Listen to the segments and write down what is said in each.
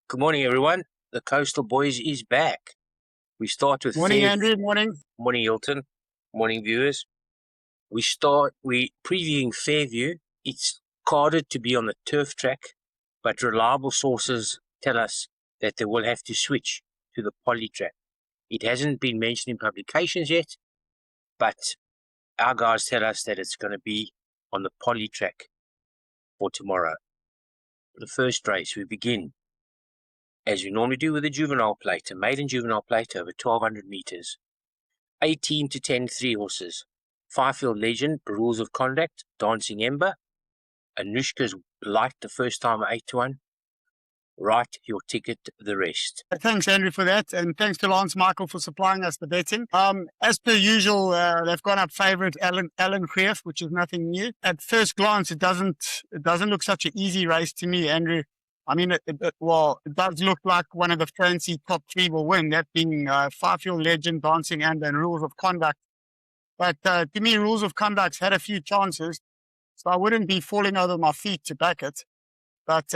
Good morning, everyone. The Coastal Boys is back. We start with Morning, Andrew. Morning. Morning, Hilton. Morning, viewers. We previewing Fairview. It's carded to be on the turf track, but reliable sources tell us that they will have to switch to the poly track. It hasn't been mentioned in publications yet, but our guys tell us that it's going to be on the poly track for tomorrow. The first race, we begin as we normally do with a juvenile plate, a maiden juvenile plate over 1,200 meters. 18 to 10, 3 horses. Fairfield Legend, Rules of Conduct, Dancing Ember. Anushka's Light, the first time 8 to 1. Write your ticket, the rest. Thanks, Andrew, for that. And thanks to Lance Michael for supplying us the betting. As per usual, they've gone up favourite Alan Greef, which is nothing new. At first glance, it doesn't look such an easy race to me, Andrew. I mean, it does look like one of the fancy top 3 will win, that being Fairfield Legend, Dancing Ember, and Rules of Conduct. But to me, Rules of Conduct's had a few chances, so I wouldn't be falling over my feet to back it. But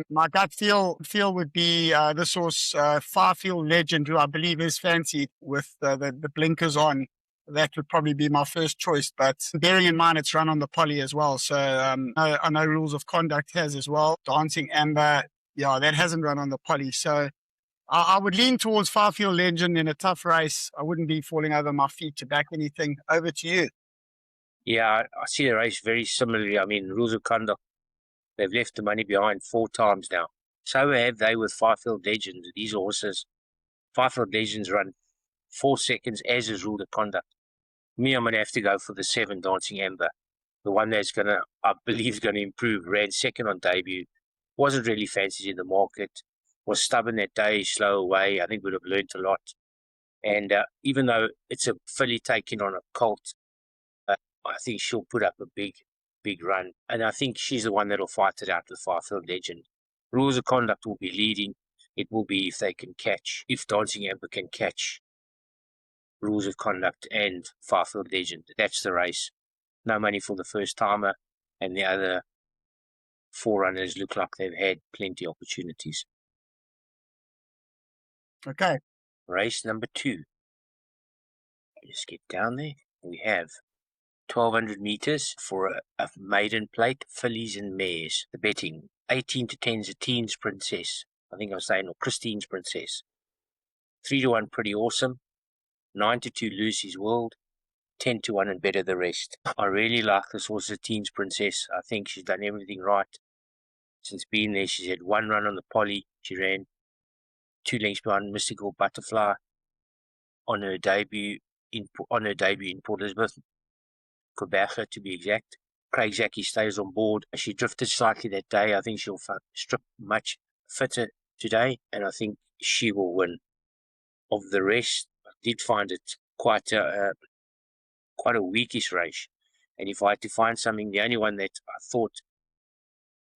my gut feel would be this horse, Fairfield Legend, who I believe is fancied with the blinkers on. That would probably be my first choice. But bearing in mind it's run on the poly as well. So I know Rules of Conduct has as well. Dancing Amber, yeah, that hasn't run on the poly. So I would lean towards Fairfield Legend in a tough race. I wouldn't be falling over my feet to back anything. Over to you. Yeah, I see the race very similarly. I mean, Rules of Conduct, they've left the money behind 4 times now. So have they with Fairfield Legends. These horses, Fairfield Legends run 4 seconds, as is Rule of Conduct. Me, I'm going to have to go for the 7 Dancing Amber. The one that's I believe, is going to improve. Ran second on debut. Wasn't really fancied in the market. Was stubborn that day, slow away. I think would have learnt a lot. And even though it's a filly taking on a colt, I think she'll put up a big run. And I think she's the one that'll fight it out with Fairfield Legend. Rules of Conduct will be leading. It will be if Dancing Amber can catch Rules of Conduct and Fairfield Legend. That's the race. No money for the first timer, and the other 4 runners look like they've had plenty of opportunities. Okay. Race number 2. Just get down there. We have 1,200 meters for a maiden plate, fillies and mares. The betting, 18 to 10 Zateen's Princess. I think I was saying, or Christine's Princess. 3 to 1, Pretty Awesome. 9 to 2, Lucy's World. 10 to 1 and better the rest. I really like this horse, Zateen's Princess. I think she's done everything right since being there. She's had 1 run on the poly. She ran 2 lengths behind Mystical Butterfly on her debut in Port Elizabeth. Quebec, to be exact. Craig Zaki stays on board. She drifted slightly that day. I think she'll strip much fitter today, and I think she will win. Of the rest, I did find it quite a weakish race. And if I had to find something, the only one that I thought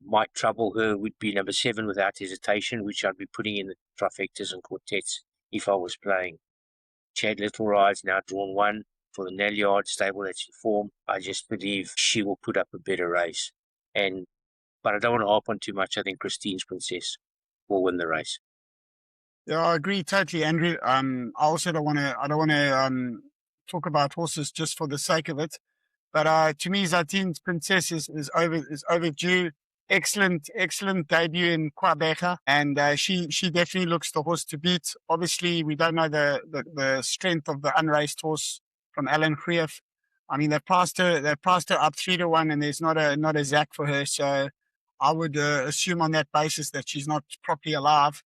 might trouble her would be number 7 Without Hesitation, which I'd be putting in the trifectas and quartets if I was playing. Chad Little rides, now drawn 1 for the Nelyard stable that's in form. I just believe she will put up a better race. But I don't want to harp on too much. I think Christine's Princess will win the race. Yeah, I agree totally, Andrew. I also don't want to talk about horses just for the sake of it. But to me, Zateen's Princess is overdue. Excellent debut in Quebec, and she definitely looks the horse to beat. Obviously, we don't know the strength of the unraced horse from Alan Greef. I mean, they've passed her up 3 to 1, and there's not a Zach for her. So I would assume on that basis that she's not properly alive.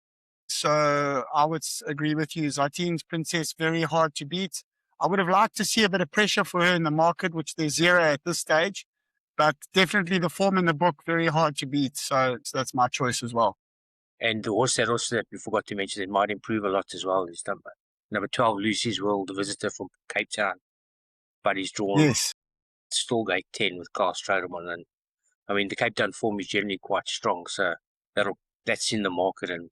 So I would agree with you. Zateen's Princess, very hard to beat. I would have liked to see a bit of pressure for her in the market, which there's 0 at this stage. But definitely the form in the book, very hard to beat. So that's my choice as well. And the horse that we forgot to mention that might improve a lot as well is number 12, Lucy's World, the visitor from Cape Town. But he's drawn Stallgate 10 with Carl Strodeman. And I mean, the Cape Town form is generally quite strong. So that's in the market and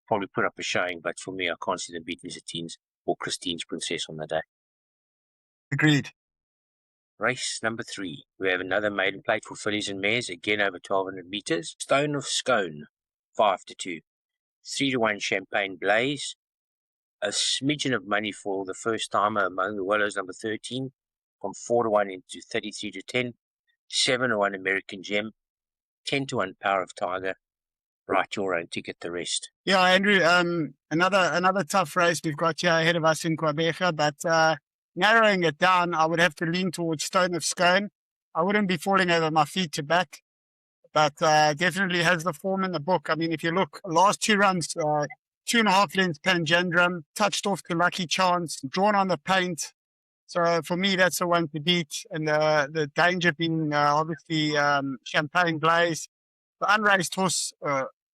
probably put up a showing. But for me, I can't see them beating Zateen's or Christine's Princess on the day. Agreed. Race number 3. We have another maiden plate for fillies and mares, again over 1,200 meters. Stone of Scone, 5 to 2. 3-1 Champagne Blaze. A smidgen of money for the first timer among the Willows, number 13, from 4-1 into 33-10. 7-1 American Gem. 10-1 Power of Tiger. Write your own ticket, the rest. Yeah, Andrew, another tough race we've got here ahead of us in Quebec, but narrowing it down, I would have to lean towards Stone of Scone. I wouldn't be falling over my feet to back, but definitely has the form in the book. I mean, if you look, last 2 runs, 2.5 lengths Pangendrum, touched off to Lucky Chance, drawn on the paint. So for me, that's the one to beat. And the danger being obviously Champagne Blaze. The unraced horse,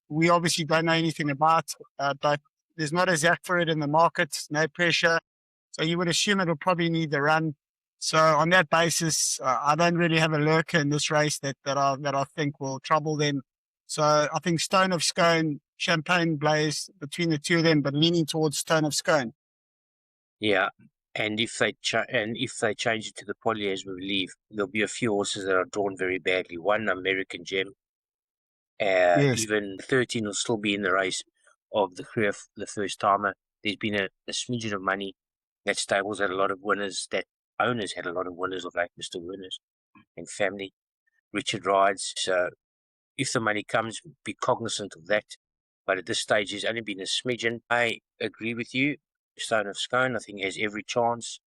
we obviously don't know anything about, but there's not a zack for it in the market, no pressure. So you would assume it'll probably need the run. So on that basis, I don't really have a lurker in this race that I think will trouble them. So I think Stone of Scone, Champagne Blaze, between the two of them, but leaning towards Stone of Scone. Yeah, and if they change it to the poly, as we believe, there'll be a few horses that are drawn very badly. 1 American Gem. Yes. Even 13 will still be in the race of the Griff, the first timer. There's been a smidgen of money. That stables had a lot of winners. That owners had a lot of winners of like Mr. Winners and family. Richard rides. So if the money comes, be cognizant of that. But at this stage, there's only been a smidgen. I agree with you. Stone of Scone, I think, has every chance.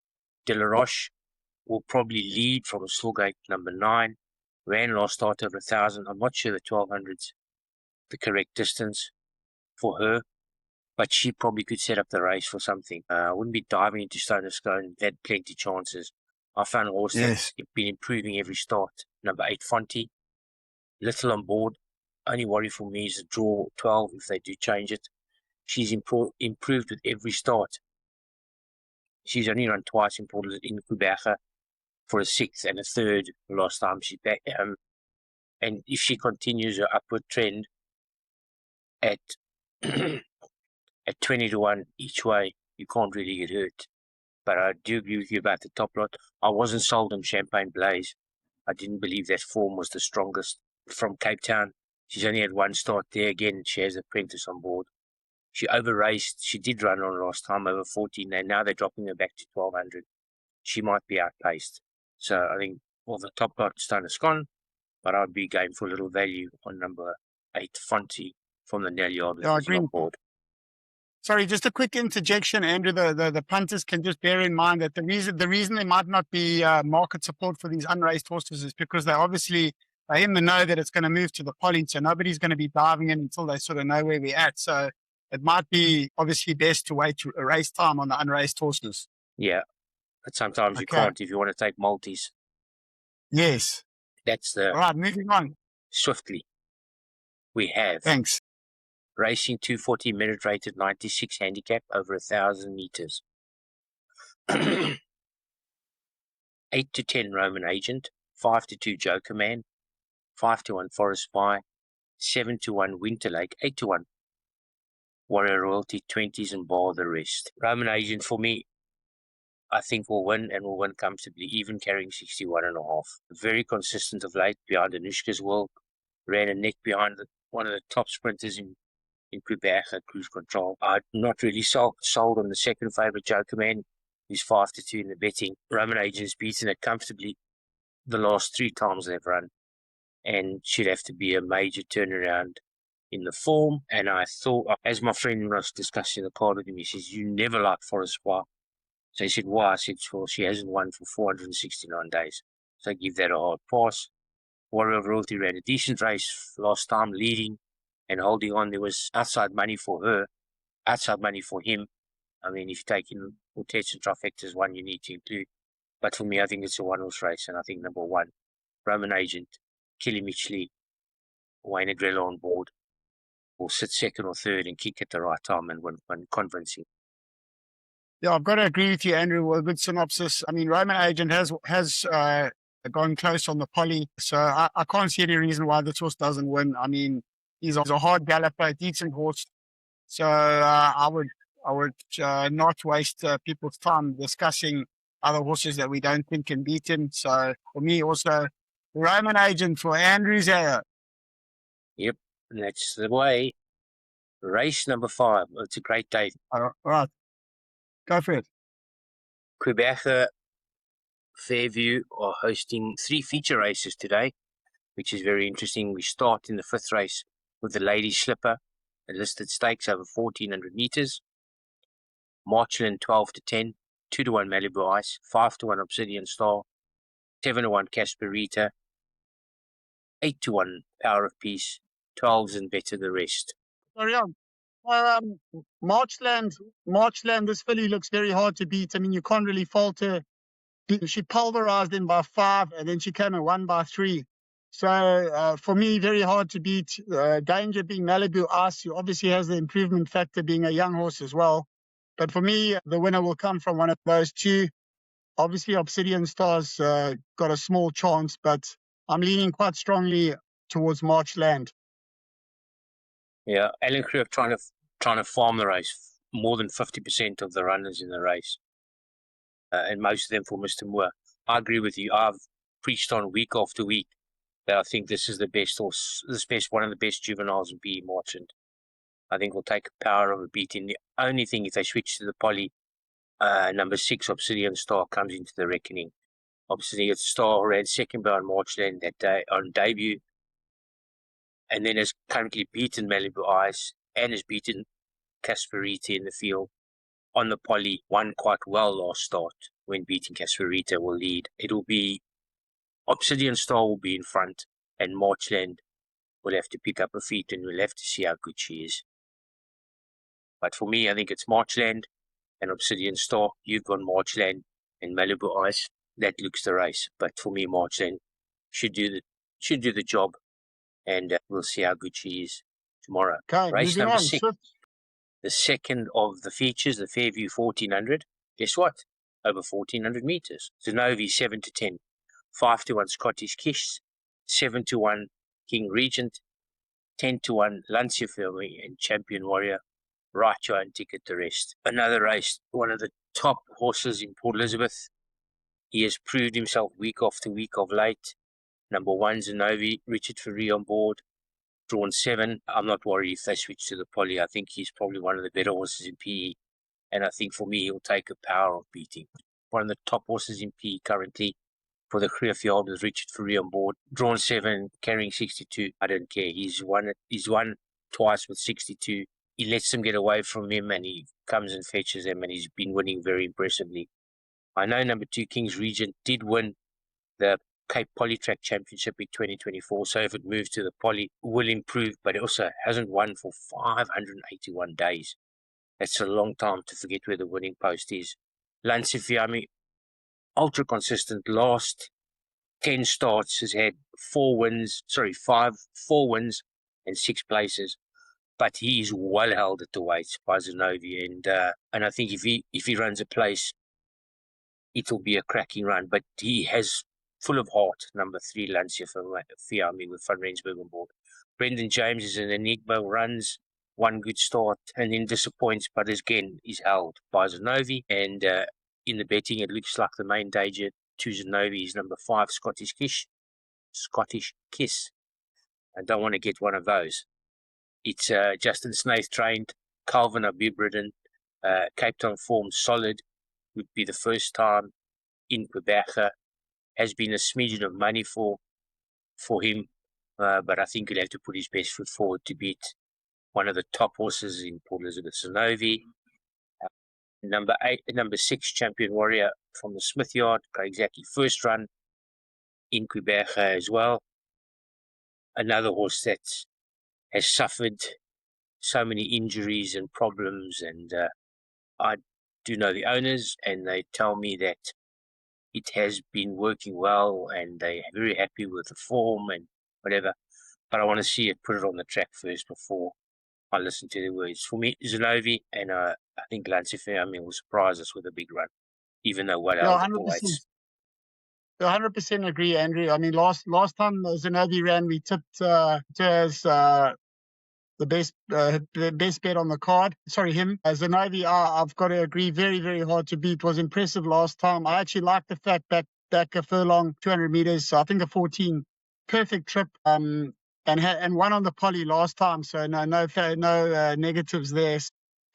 De La Roche will probably lead from Slowgate number 9. Ran last start over 1,000. I'm not sure the 1,200's the correct distance for her, but she probably could set up the race for something. I wouldn't be diving into Stone of Scone. They've had plenty of chances. I found a horse that's been improving every start. Number 8, Fonty. Little on board. Only worry for me is the draw 12 if they do change it. She's improved with every start. She's only run twice in Quebec for a 6th and a 3rd last time she's back. And if she continues her upward trend at at 20-1 each way, you can't really get hurt. But I do agree with you about the top lot. I wasn't sold on Champagne Blaze. I didn't believe that form was the strongest. From Cape Town, she's only had 1 start there. Again, she has Apprentice on board. She over-raced. She did run on last time over 14, and now they're dropping her back to 1,200. She might be outpaced. So I think, well, the top lot Stone of Scone, but I'd be going for a little value on number 8, Fonty, from the Nell Yard with on board. Sorry, just a quick interjection, Andrew. The punters can just bear in mind that the reason there might not be market support for these unraced horses is because they obviously are in the know that it's going to move to the poly, so nobody's going to be diving in until they sort of know where we're at. So it might be obviously best to wait to a race time on the unraced horses. Yeah, but sometimes you can't if you want to take multis. Yes. That's the... All right, moving on. Swiftly. We have... Thanks. Racing 240 Meridrate 96 handicap over 1,000 meters. 8-10 Roman Agent, 5-2 Joker Man, 5-1 Forest Spy, 7-1 Winter Lake, 8-1 Warrior Royalty, 20s and bar the rest. Roman Agent for me, I think will win and will win comfortably, even carrying 61.5. Very consistent of late behind Anushka's World. Ran a neck behind one of the top sprinters in Quebec at Cruise Control. I'm not really sold on the second favourite Joker Man, who's 5-2 in the betting. Roman Agent's beaten it comfortably the last 3 times they've run, and should have to be a major turnaround in the form. And I thought, as my friend was discussing the card with him, he says, you never like Forest Spy. So he said, why? I said, well, she hasn't won for 469 days. So I give that a hard pass. Warrior of Royalty ran a decent race last time, leading and holding on. There was outside money for her, outside money for him. I mean, if you take in quartets and trifectas, one you need to include. But for me, I think it's a one-horse race, and I think number 1, Roman Agent, Kelly Mitchley, Wayne Agrella on board, will sit 2nd or 3rd and kick at the right time and win convincing. Yeah, I've got to agree with you, Andrew. Well, a good synopsis. I mean, Roman Agent has gone close on the poly, so I can't see any reason why this horse doesn't win. I mean, he's a hard galloper, decent horse. So I would not waste people's time discussing other horses that we don't think can beat him. So for me, also Roman Agent for Andrew Zayo. Yep, and that's the way. Race number 5. It's a great day. All right. Go for it. Quebec, Fairview are hosting 3 feature races today, which is very interesting. We start in the 5th race with the Ladies Slipper, a listed stakes over 1,400 meters. Marchland 12 to 10, 2 to 1 Malibu Ice, 5 to 1 Obsidian Star, 7 to 1 Casperita, 8 to 1 Power of Peace, 12s and better the rest. Sorry, well, Marchland, this filly looks very hard to beat. I mean, you can't really fault her. She pulverized him by 5, and then she came and won by 3. So for me, very hard to beat. Danger being Malibu Ice, who obviously has the improvement factor being a young horse as well. But for me, the winner will come from one of those 2. Obviously, Obsidian Star's got a small chance, but I'm leaning quite strongly towards Marchland. Yeah, Alan Crew trying to farm the race. More than 50% of the runners in the race, and most of them for Mr. Moore. I agree with you. I've preached on week after week that I think this is the best horse, one of the best juveniles in PE Marchand. I think we'll take power of a beating. The only thing, if they switch to the poly, number 6 Obsidian Star comes into the reckoning. Obsidian Star ran second behind Marchland that day on debut, and then has currently beaten Malibu Ice and has beaten Casperita in the field. On the poly, won quite well last start when beating Casperita will lead. It'll be Obsidian Star will be in front, and Marchland will have to pick up her feet, and we'll have to see how good she is. But for me, I think it's Marchland and Obsidian Star. You've gone Marchland and Malibu Ice. That looks the race. But for me, Marchland should do the job, and we'll see how good she is tomorrow. Okay, race moving number on. 6. The second of the features, the Fairview 1400. Guess what? Over 1,400 meters. Zenovi 7 to 10, 5 to 1 Scottish Kiss, 7 to 1 King Regent, 10 to 1 Lancia Filmy and Champion Warrior. Right your own ticket the rest. Another race, one of the top horses in Port Elizabeth. He has proved himself week after week of late. Number 1 Zenovi, Richard Ferry on board. Drawn 7. I'm not worried if they switch to the poly. I think he's probably one of the better horses in PE. And I think for me, he'll take a power of beating. One of the top horses in PE currently for the Creerfield with Richard Ferry on board. Drawn 7, carrying 62. I don't care. He's won twice with 62. He lets them get away from him, and he comes and fetches them, and he's been winning very impressively. I know number 2 King's Regent did win the Cape Polytrack Championship in 2024, so if it moves to the poly, will improve, but it also hasn't won for 581 days. That's a long time to forget where the winning post is. Lancia Fiammi, ultra consistent. Last 10 starts has had 4 wins and 6 places. But he is well held at the weights by Zenovi, and I think if he runs a place, it'll be a cracking run. But he has full of heart, number 3 Lancia Fiammi with Van Rensburg on board. Brendan James is an enigma, runs one good start and then disappoints, but again is held by Zenovi. And in the betting, it looks like the main danger to Zenovi is number 5 Scottish Kiss. I don't want to get one of those. It's Justin Snaith trained, Calvin Abib ridden, Cape Town form solid, would be the first time in Quebec. Has been a smidgen of money for him, but I think he'll have to put his best foot forward to beat one of the top horses in Port Elizabeth, Zenovi. Number 6 Champion Warrior from the Smith Yard, got exactly first run in Quebec as well. Another horse that has suffered so many injuries and problems, and I do know the owners, and they tell me that it has been working well, and they're very happy with the form and whatever. But I want to see it, put it on the track first before I listen to the words. For me, Zenovi, and I think Lancia Fiammi will surprise us with a big run, even though well held at the weights. 100% agree, Andrew. I mean, last time Zenovi ran, we tipped as the best bet on the card. Sorry, him. Zenovi, I've got to agree, very, very hard to beat. Was impressive last time. I actually like the fact that back a furlong, 200 meters. So I think the 14, perfect trip. and won on the poly last time. So no negatives there.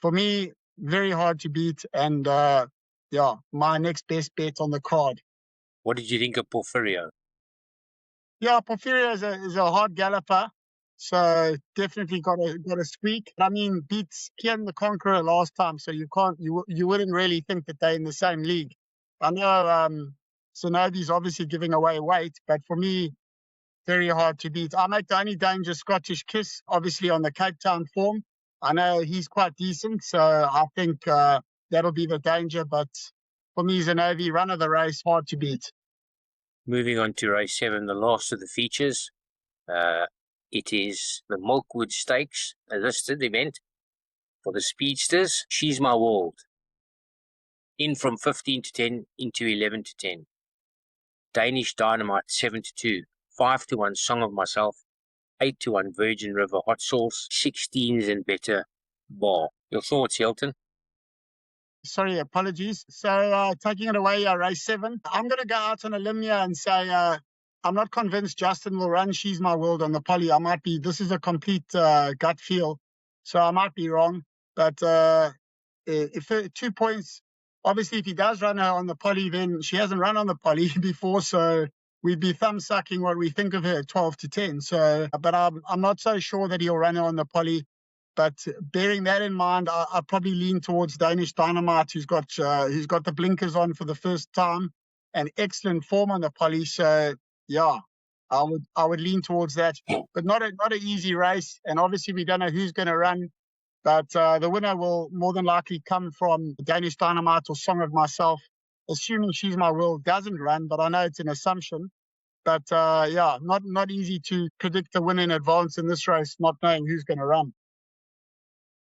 For me, very hard to beat. And yeah, my next best bet on the card. What did you think of Porfirio? Yeah, Porfirio is a hard galloper, so definitely got a squeak. I mean, beats Kian the Conqueror last time, so you wouldn't really think that they're in the same league. I know Sonobi's obviously giving away weight, but for me, very hard to beat. I make the only danger Scottish Kiss, obviously on the Cape Town form. I know he's quite decent, so I think that'll be the danger. But for me, Zanobi, run of the race, hard to beat. Moving on to race 7, the last of the features. It is the Milkwood Stakes, a listed event for the speedsters. She's My World. In from 15 to 10 into 11 to 10. Danish Dynamite 7 to 2. 5 to 1 Song of Myself. 8 to 1 Virgin River Hot Sauce. 16s and better Bar. Your thoughts, Hilton? Sorry, apologies. So taking it away, race 7. I'm going to go out on a limb here and say I'm not convinced Justin will run She's My World on the poly. This is a complete gut feel, so I might be wrong. But if 2 points, obviously if he does run her on the poly, then she hasn't run on the poly before, so we'd be thumb-sucking what we think of her at 12 to 10. So, but I'm not so sure that he'll run her on the poly. But bearing that in mind, I probably lean towards Danish Dynamite, who's got the blinkers on for the first time and excellent form on the poly. So yeah, I would lean towards that. But not an easy race, and obviously we don't know who's going to run. But the winner will more than likely come from Danish Dynamite or Song of Myself, assuming She's My World doesn't run. But I know it's an assumption. But yeah, not easy to predict the win in advance in this race, not knowing who's going to run.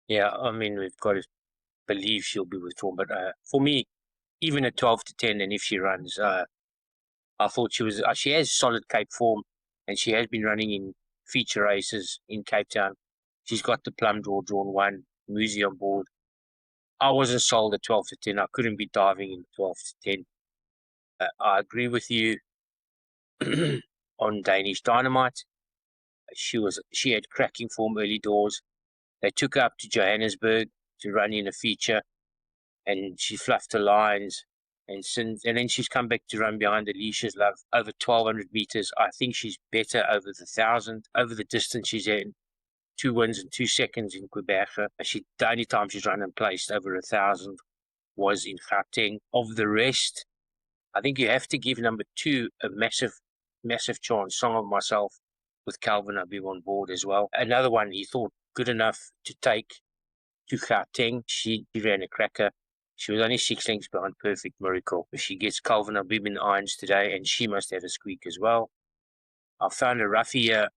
Yeah, I mean, we've got to believe she'll be withdrawn. But for me, even at 12 to 10, and if she runs, I thought she has solid Cape form, and she has been running in feature races in Cape Town. She's got the plum drawn 1, Musi on board. I wasn't sold at 12 to 10. I couldn't be diving in 12 to 10. I agree with you on Danish Dynamite. She had cracking form early doors. They took her up to Johannesburg to run in a feature, and she fluffed the lines. And then she's come back to run behind the leashes, love, over 1,200 meters. I think she's better over the 1,000, over the distance she's in. 2 wins and 2 seconds in Quebec. The only time she's run and placed over 1,000 was in Gauteng. Of the rest, I think you have to give number 2 a massive chance. Song of Myself with Calvin Abib on board as well. Another one he thought good enough to take to Gauteng. She ran a cracker. She was only 6 lengths behind Perfect Miracle. She gets Calvin Abib in irons today, and she must have a squeak as well. I found a roughie here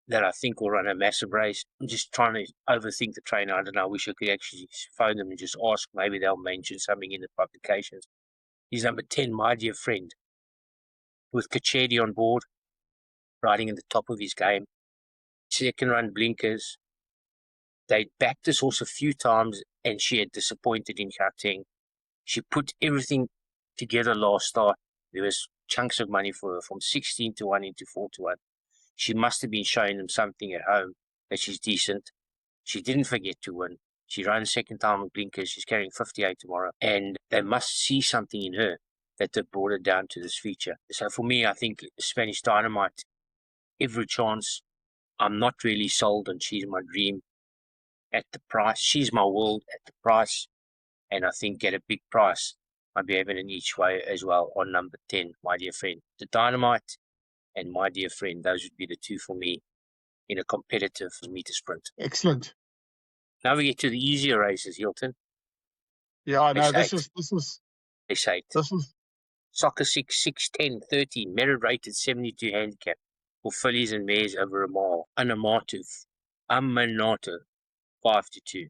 that I think will run a massive race. I'm just trying to overthink the trainer. I don't know. I wish I could actually phone them and just ask. Maybe they'll mention something in the publications. He's number 10, My Dear Friend, with Kachedi on board, riding in the top of his game. Second run blinkers. They backed this horse a few times, and she had disappointed in Gauteng. She put everything together last start. There was chunks of money for her, from 16 to 1 into 4 to 1. She must have been showing them something at home, that she's decent. She didn't forget to win. She ran second time with blinkers. She's carrying 58 tomorrow. And they must see something in her that they brought her down to this feature. So for me, I think Spanish Dynamite, every chance. I'm not really sold on She's My Dream at the price. She's My World at the price. And I think at a big price, I'd be having an each way as well on number 10, My Dear Friend. The Dynamite and My Dear Friend, those would be the 2 for me in a competitive meter sprint. Excellent. Now we get to the easier races, Hilton. Yeah, I know. This is Race 8. Soccer 6, 6, 10, 13. Meridrate at 72 handicap for fillies and mares over a mile. Amanatu, 5 to 2.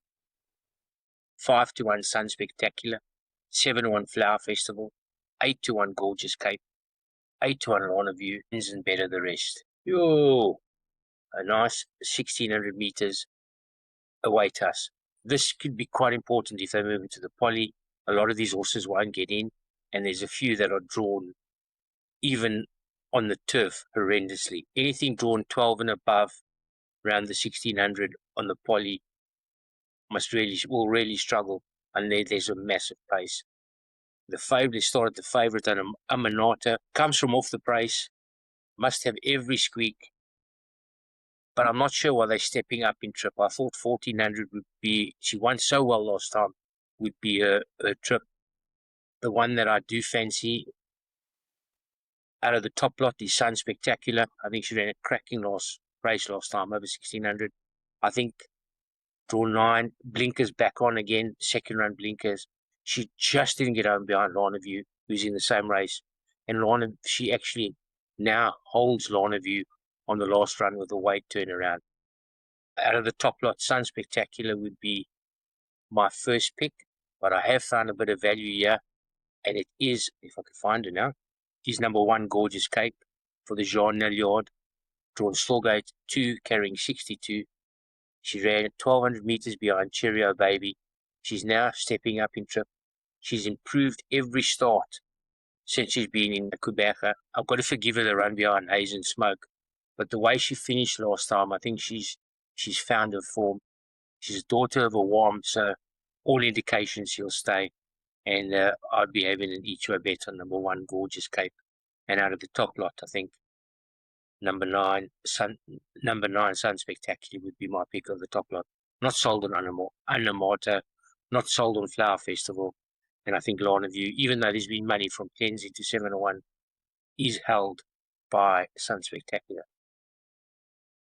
5 to 1 Sun Spectacular. 7 to 1 Flower Festival. 8 to 1 Gorgeous Cape. 8 to 1 Honor View. And better the rest. Yo! A nice 1,600 meters await us. This could be quite important if they move into the poly. A lot of these horses won't get in, and there's a few that are drawn even on the turf horrendously. Anything drawn 12 and above, around the 1600 on the poly, will really struggle unless there's a massive pace. The favourite started the favourite on Amanata, comes from off the brace, must have every squeak, but I'm not sure why they're stepping up in trip. I thought 1400 would be, she won so well last time, would be her trip. The one that I do fancy out of the top lot is Sun Spectacular. I think she ran a cracking race last time, over 1600. I think draw 9, blinkers back on again, second run blinkers. She just didn't get home behind Lana View, who's in the same race. And she actually now holds Lana View on the last run with a weight turnaround. Out of the top lot, Sun Spectacular would be my first pick, but I have found a bit of value here, and it is, if I can find it now, is number 1, Gorgeous Cape for the Jean Nelliard, drawn Stallgate 2, carrying 62. She ran 1,200 meters behind Cheerio Baby. She's now stepping up in trip. She's improved every start since she's been in Quebec. I've got to forgive her the run behind Haze and Smoke, but the way she finished last time, I think she's found her form. She's a daughter of a Warm, so all indications she'll stay. And I'd be having an each-way bet on number 1, Gorgeous Cape. And out of the top lot, I think number 9, Sun Spectacular would be my pick of the top lot. Not sold on Anamata, not sold on Flower Festival. And I think Lana View, even though there's been money from 10 to 7-1, is held by Sun Spectacular.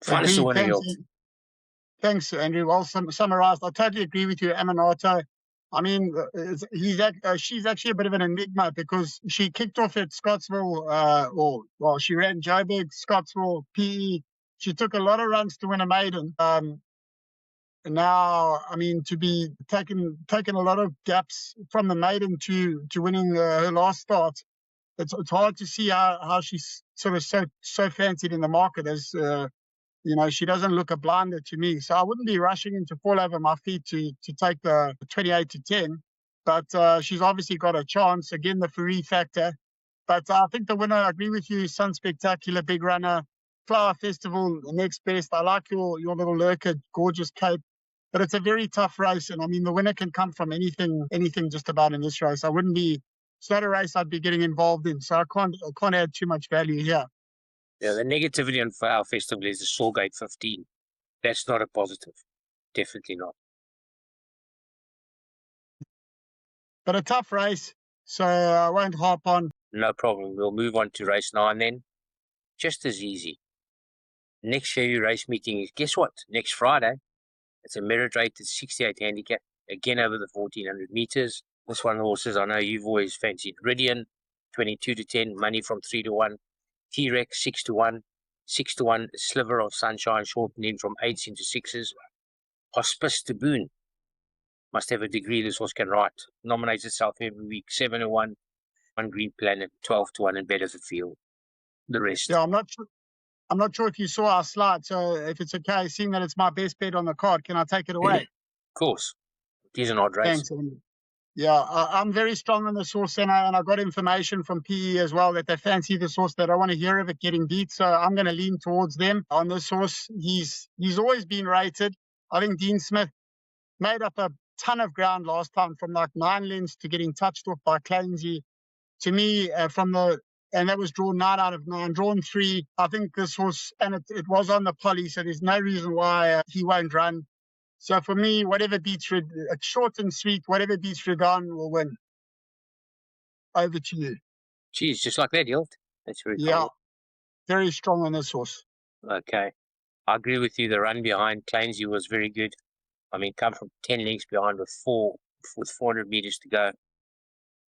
Finest the winner, Thanks, Andrew. Well summarised. I totally agree with you, Amanata. I mean, she's actually a bit of an enigma because she kicked off at Scottsville, she ran Joburg, Scottsville, PE. She took a lot of runs to win a maiden. Now, I mean, to be taking a lot of gaps from the maiden to winning her last start, it's hard to see how she's sort of so fancied in the market as. She doesn't look a blinder to me. So I wouldn't be rushing in to fall over my feet to take the 28 to 10. But she's obviously got a chance. Again, the free factor. But I think the winner, I agree with you, Sun Spectacular, big runner. Flower Festival, the next best. I like your little lurker, Gorgeous Cape. But it's a very tough race. And I mean, the winner can come from anything just about in this race. It's not a race I'd be getting involved in. So I can't add too much value here. Yeah, the negativity on Flower Festival is the Stallgate 15. That's not a positive. Definitely not. But a tough race, so I won't harp on. No problem. We'll move on to race 9 then. Just as easy. Next Fairview race meeting is, guess what? Next Friday. It's a Meridrate at 68 handicap. Again over the 1,400 meters. This one of the horses I know you've always fancied. Rhydian, 22 to 10. Money from 3 to 1. T-Rex, 6 to 1. 6 to 1. Sliver of Sunshine shortened in from 8s into 6s. Hospice to Boone. Must have a degree this horse can write. Nominates itself every week. 7 to 1. 1 Green Planet. 12 to 1 and Better for Field. The rest. Yeah, I'm not sure if you saw our slide. So if it's okay, seeing that it's my best bet on the card, can I take it away? Of course. It is an odd race. Thanks. Yeah, I'm very strong on this horse, and I got information from PE as well that they fancy this horse. They don't want to hear of it getting beat, so I'm going to lean towards them on this horse. He's always been rated. I think Dean Smith made up a ton of ground last time from like 9 lengths to getting touched off by Clainsy. To me, and that was drawn 9 out of 9, drawn 3. I think this horse, and it was on the poly, so there's no reason why he won't run. So for me, whatever beats it's short and sweet, whatever beats Rhydian will win. Over to you. Geez, just like that, Hilt. That's very Yeah, cool. very strong on this horse. Okay. I agree with you. The run behind Clainsy was very good. I mean, come from 10 lengths behind with 400 meters to go.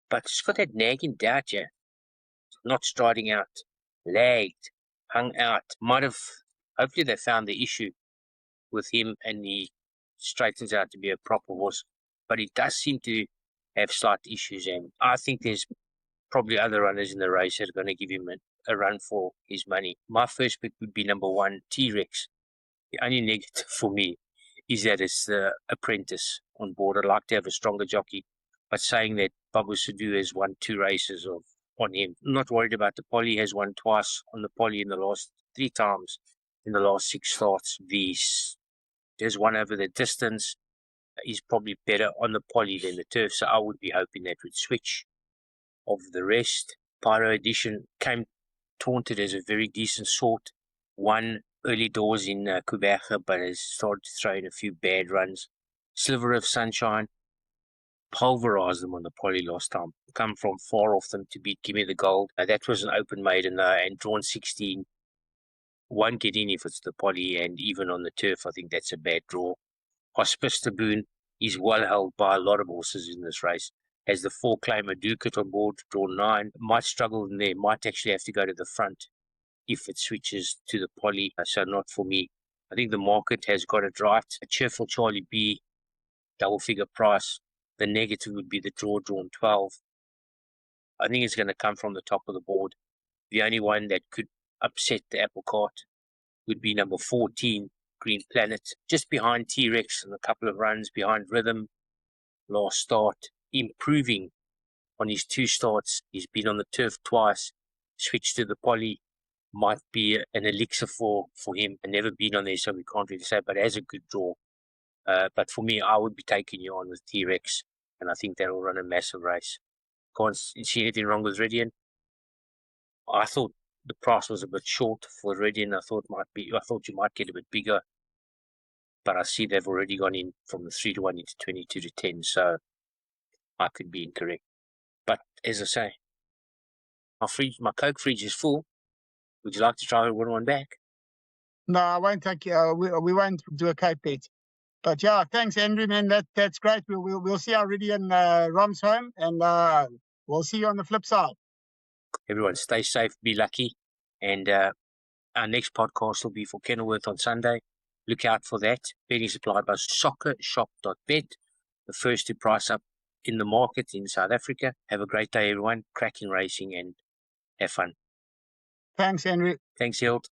But just got that nagging doubt, yeah. Not striding out, lagged, hung out. Hopefully they found the issue with him and he straightens out to be a proper horse. But he does seem to have slight issues, and I think there's probably other runners in the race that are going to give him a run for his money. My first pick would be number 1, T-Rex. The only negative for me is that it's the apprentice on board. I'd like to have a stronger jockey. But saying that, Babu Sadu has won 2 races on him. I'm not worried about the poly. He has won twice on the poly in the last 3 times in the last 6 starts. There's one over the distance. He's probably better on the poly than the turf, so I would be hoping that would switch. Of the rest, Pyro Edition came taunted as a very decent sort. Won early doors in Kuberga, but has started to throw in a few bad runs. Sliver of Sunshine pulverized them on the poly last time. Come from far off them to beat Gimme the Gold. That was an open maiden and drawn 16. Won't get in if it's the poly, and even on the turf, I think that's a bad draw. Hospice Taboon is well held by a lot of horses in this race. Has the 4-claimer Ducat on board, draw 9. Might struggle in there, might actually have to go to the front if it switches to the poly, so not for me. I think the market has got it right. A Cheerful Charlie B, double figure price. The negative would be the drawn 12. I think it's going to come from the top of the board. The only one that could upset the apple cart would be number 14, Green Planet, just behind T-Rex and a couple of runs behind Rhythm last start, improving on his 2 starts. He's been on the turf twice, switched to the poly, might be an elixir for him, and never been on there, so we can't really say, but has a good draw. But for me, I would be taking you on with T-Rex, and I think that'll run a massive race. Can't see anything wrong with Rhydian. I thought the price was a bit short for Rhydian. I thought you might get a bit bigger, but I see they've already gone in from the 3-1 into 22-10, so I could be incorrect. But as I say, my Coke fridge is full. Would you like to try one back? No, I won't take you. We won't do a Cape bet. But yeah, thanks, Andrew, man. That's great. We'll see how Rhydian roms home, and we'll see you on the flip side. Everyone, stay safe, be lucky, and our next podcast will be for Kenilworth on Sunday. Look out for that. Betting supplied by soccershop.bet, the first to price up in the market in South Africa. Have a great day, everyone. Cracking racing and have fun. Thanks, Andrew. Thanks, Hilt.